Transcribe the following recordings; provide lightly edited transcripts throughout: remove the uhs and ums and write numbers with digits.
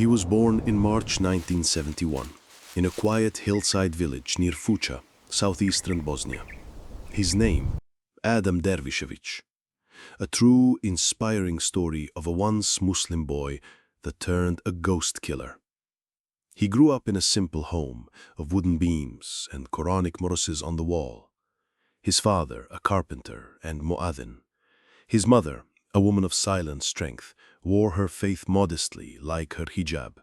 He was born in March 1971 in a quiet hillside village near Fucha, southeastern Bosnia. His name, Adam Dervishevic, a true, inspiring story of a once Muslim boy that turned a ghost killer. He grew up in a simple home of wooden beams and Quranic murasses on the wall. His father, a carpenter and mu'adhin. His mother, a woman of silent strength, wore her faith modestly like her hijab.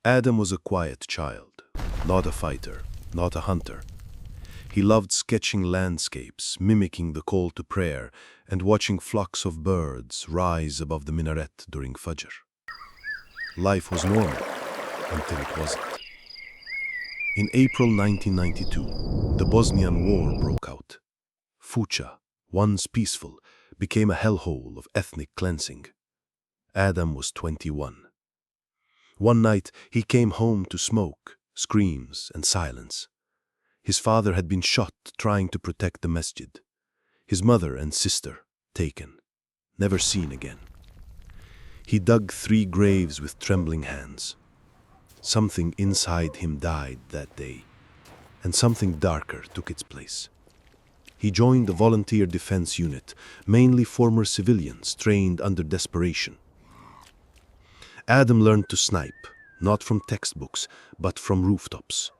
Adam was a quiet child, not a fighter, not a hunter. He loved sketching landscapes, mimicking the call to prayer, and watching flocks of birds rise above the minaret during Fajr. Life was normal until it wasn't. In April 1992, the Bosnian War broke out. Fucha, once peaceful, became a hellhole of ethnic cleansing. Adam was 21. One night, he came home to smoke, screams, and silence. His father had been shot trying to protect the masjid. His mother and sister taken, never seen again. He dug 3 graves with trembling hands. Something inside him died that day, and something darker took its place. He joined the volunteer defense unit, mainly former civilians trained under desperation. Adam learned to snipe, not from textbooks, but from rooftops.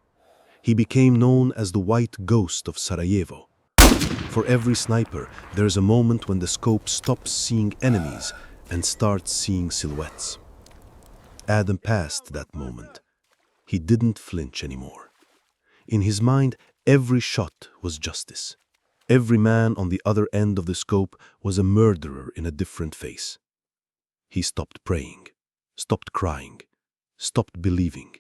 He became known as the White Ghost of Sarajevo. For every sniper, there is a moment when the scope stops seeing enemies and starts seeing silhouettes. Adam passed that moment. He didn't flinch anymore. In his mind, every shot was justice. Every man on the other end of the scope was a murderer in a different face. He stopped praying, stopped crying, stopped believing.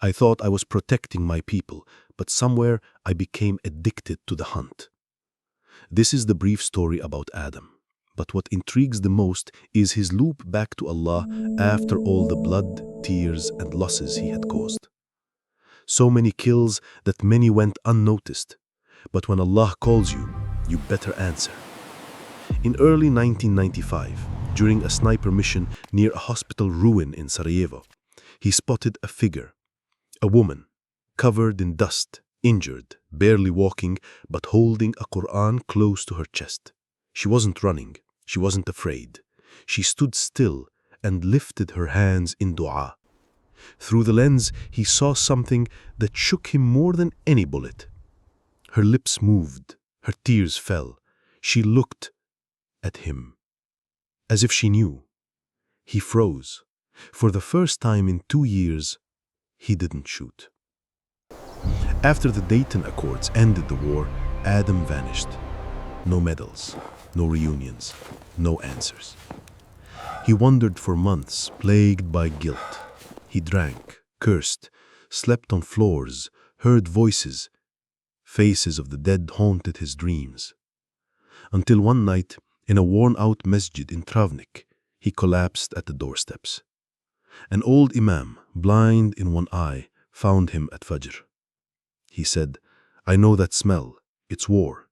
I thought I was protecting my people, but somewhere I became addicted to the hunt. This is the brief story about Adam. But what intrigues the most is his loop back to Allah after all the blood, tears, and losses he had caused. So many kills that many went unnoticed. But when Allah calls you, you better answer. In early 1995, during a sniper mission near a hospital ruin in Sarajevo, he spotted a figure, a woman, covered in dust, injured, barely walking, but holding a Qur'an close to her chest. She wasn't running. She wasn't afraid. She stood still and lifted her hands in dua. Through the lens, he saw something that shook him more than any bullet. Her lips moved. Her tears fell. She looked at him, as if she knew. He froze. For the first time in 2 years, he didn't shoot. After the Dayton Accords ended the war, Adam vanished. No medals. No reunions, no answers. He wandered for months, plagued by guilt. He drank, cursed, slept on floors, heard voices. Faces of the dead haunted his dreams. Until one night, in a worn-out masjid in Travnik, he collapsed at the doorsteps. An old imam, blind in one eye, found him at Fajr. He said, "I know that smell. It's war.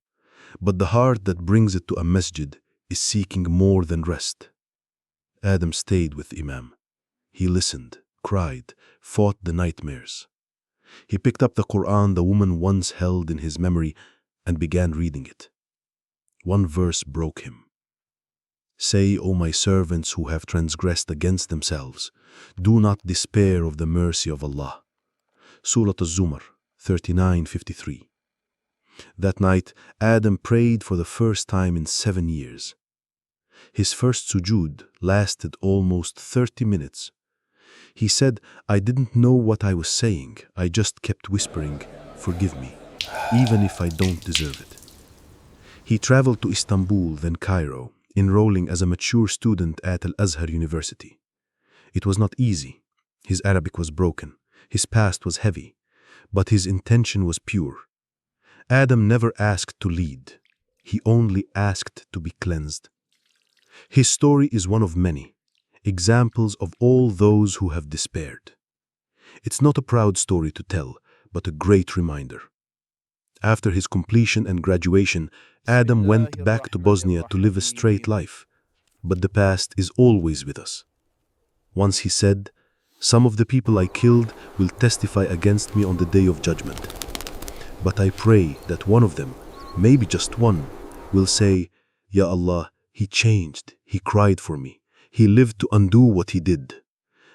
But the heart that brings it to a masjid is seeking more than rest." Adam stayed with Imam. He listened, cried, fought the nightmares. He picked up the Qur'an the woman once held in his memory and began reading it. One verse broke him. "Say, O my servants who have transgressed against themselves, do not despair of the mercy of Allah." Surah Al-Zumar 39:53. That night, Adam prayed for the first time in 7 years. His first sujood lasted almost 30 minutes. He said, "I didn't know what I was saying. I just kept whispering, 'Forgive me,' even if I don't deserve it." He traveled to Istanbul, then Cairo, enrolling as a mature student at Al-Azhar University. It was not easy. His Arabic was broken. His past was heavy. But his intention was pure. Adam never asked to lead. He only asked to be cleansed. His story is one of many, examples of all those who have despaired. It's not a proud story to tell, but a great reminder. After his completion and graduation, Adam went back to Bosnia to live a straight life. But the past is always with us. Once he said, "Some of the people I killed will testify against me on the day of judgment. But I pray that one of them, maybe just one, will say, 'Ya Allah, he changed, he cried for me, he lived to undo what he did.'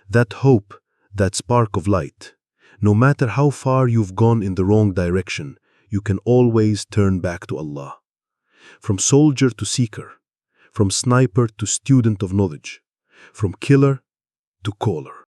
That hope, that spark of light, no matter how far you've gone in the wrong direction, you can always turn back to Allah. From soldier to seeker, from sniper to student of knowledge, from killer to caller.